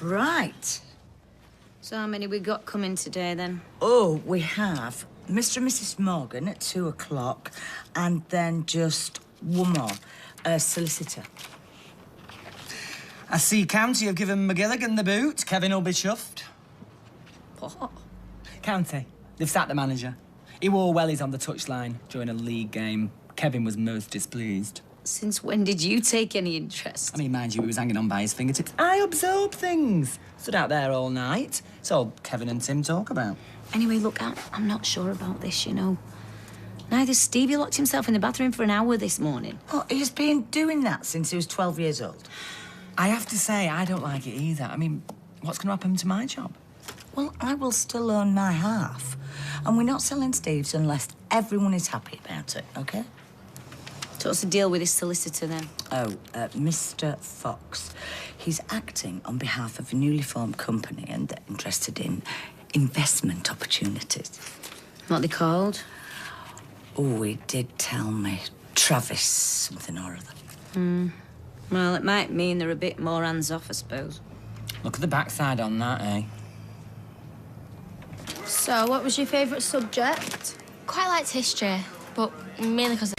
Right. So how many we got coming today, then? Oh, we have Mr. and Mrs. Morgan at 2 o'clock, and then just one more, a solicitor. I see County have given McGilligan the boot. Kevin will be chuffed. What? County, they've sacked the manager. He wore wellies on the touchline during a league game. Kevin was most displeased. Since when did you take any interest? I mean, mind you, he was hanging on by his fingertips. I absorb things. Stood out there all night. It's all Kevin and Tim talk about. Anyway, look, I'm not sure about this, you know. Neither Stevie locked himself in the bathroom for an hour this morning. Oh, he's been doing that since he was 12 years old. I have to say, I don't like it either. I mean, what's going to happen to my job? Well, I will still own my half. And we're not selling Steve's unless everyone is happy about it, OK? So what's the deal with this solicitor, then? Oh, Mr. Fox. He's acting on behalf of a newly formed company and they're interested in investment opportunities. What are they called? Oh, he did tell me. Travis something or other. Well, it might mean they're a bit more hands-off, I suppose. Look at the backside on that, eh? So, what was your favourite subject? Quite liked history, but mainly because...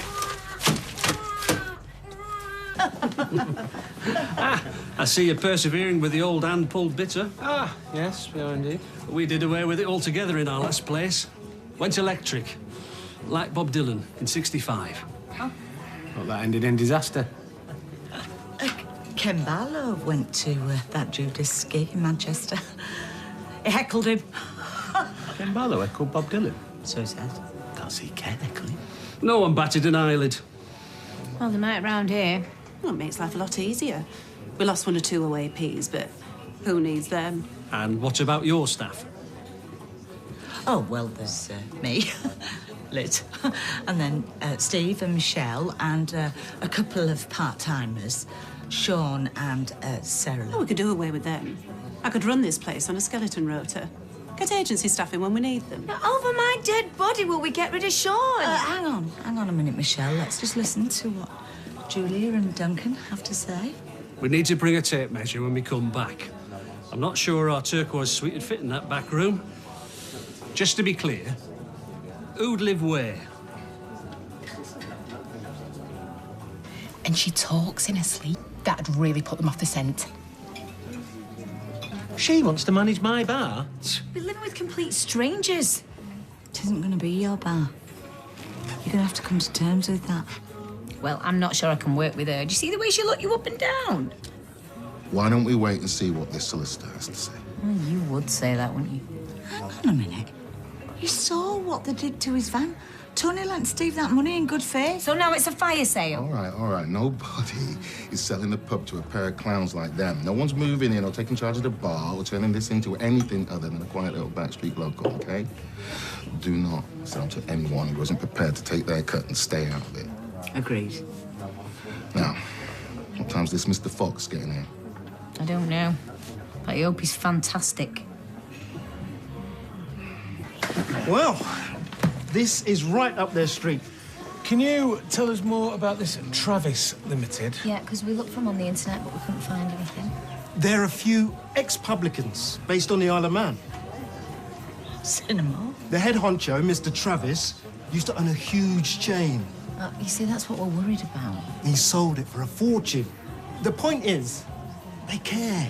I see you're persevering with the old hand-pulled bitter. Ah, yes, we are indeed. We did away with it altogether in our last place. Went electric, like Bob Dylan in '65. Well, that ended in disaster. Ken Barlow went to that Judas ski in Manchester. He heckled him. Ken Barlow called Bob Dylan. So he said. Can't see Ken heckling. No one batted an eyelid. Well, they might round here. Well, it makes life a lot easier. We lost 1 or 2 away Ps, but who needs them? And what about your staff? Oh, well, there's me, Liz, and then Steve and Michelle and a couple of part-timers, Sean and Sarah. Oh, we could do away with them. I could run this place on a skeleton rota. Get agency staff in when we need them. Over my dead body will we get rid of Sean? Hang on a minute, Michelle. Let's just listen to what Julia and Duncan have to say. We need to bring a tape measure when we come back. I'm not sure our turquoise suite would fit in that back room. Just to be clear, who'd live where? And she talks in her sleep. That'd really put them off the scent. She wants to manage my bar. We're living with complete strangers. It isn't going to be your bar. You're going to have to come to terms with that. Well, I'm not sure I can work with her. Do you see the way she looked you up and down? Why don't we wait and see what this solicitor has to say? Well, you would say that, wouldn't you? Hang on a minute. You saw what they did to his van. Tony lent Steve that money in good faith. So now it's a fire sale. All right. Nobody is selling the pub to a pair of clowns like them. No one's moving in or taking charge of the bar or turning this into anything other than a quiet little backstreet local, OK? Do not sell to anyone who isn't prepared to take their cut and stay out of it. Agreed. Now, what time's this Mr. Fox getting here? I don't know. But I hope he's fantastic. Well, this is right up their street. Can you tell us more about this Travis Limited? Yeah, because we looked for them on the internet, but we couldn't find anything. They're a few ex-publicans based on the Isle of Man. Cinema? The head honcho, Mr. Travis, used to own a huge chain. You see, that's what we're worried about. He sold it for a fortune. The point is, they care.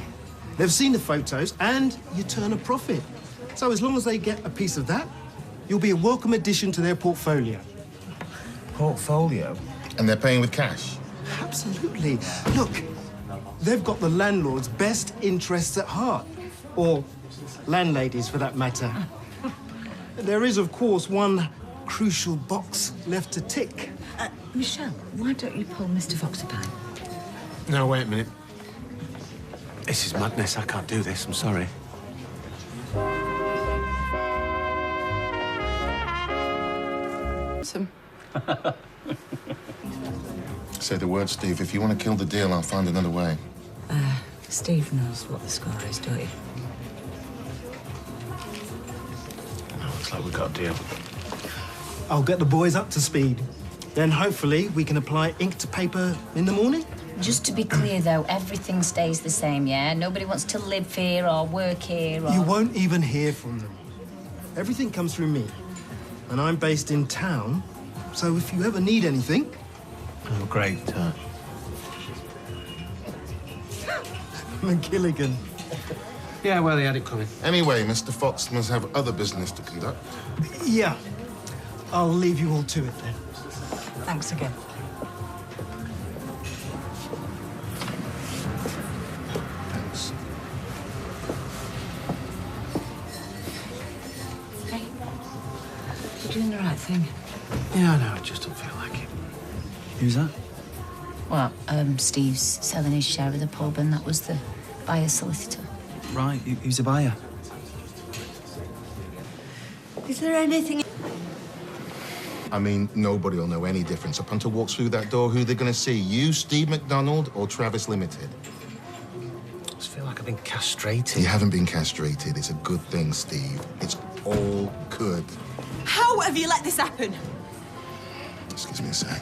They've seen the photos, and you turn a profit. So as long as they get a piece of that, you'll be a welcome addition to their portfolio. Portfolio? And they're paying with cash? Absolutely. Look, they've got the landlord's best interests at heart. Or landladies, for that matter. There is, of course, one crucial box left to tick. Michelle, why don't you pull Mr. Fox a pint? No, wait a minute. This is madness. I can't do this. I'm sorry. Say the word, Steve. If you want to kill the deal, I'll find another way. Steve knows what the score is, don't you? Looks like we've got a deal. I'll get the boys up to speed. Then hopefully we can apply ink to paper in the morning. Just to be clear, though, everything stays the same, yeah? Nobody wants to live here or work here or... You won't even hear from them. Everything comes through me. And I'm based in town, so if you ever need anything... Oh, great. McGilligan. Yeah, well, he had it coming. Anyway, Mr. Fox must have other business to conduct. Yeah. I'll leave you all to it then. Thanks again. Thanks. Hey, you're doing the right thing. Yeah, I know, I just don't feel like it. Who's that? Well, Steve's selling his share of the pub, and that was the buyer's solicitor. Right, who's the buyer? Is there anything... I mean, nobody will know any difference. A punter walks through that door, who they're going to see? You, Steve McDonald, or Travis Limited? I just feel like I've been castrated. You haven't been castrated. It's a good thing, Steve. It's all good. How have you let this happen? Excuse me a sec.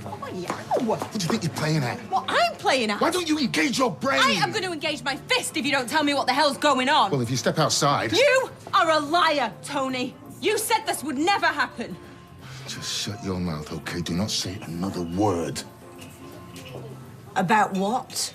Oh, yeah. What do you think you're playing at? What I'm playing at? Why don't you engage your brain? I am going to engage my fist if you don't tell me what the hell's going on. Well, if you step outside... You are a liar, Tony. You said this would never happen. Just shut your mouth, okay? Do not say another word. About what?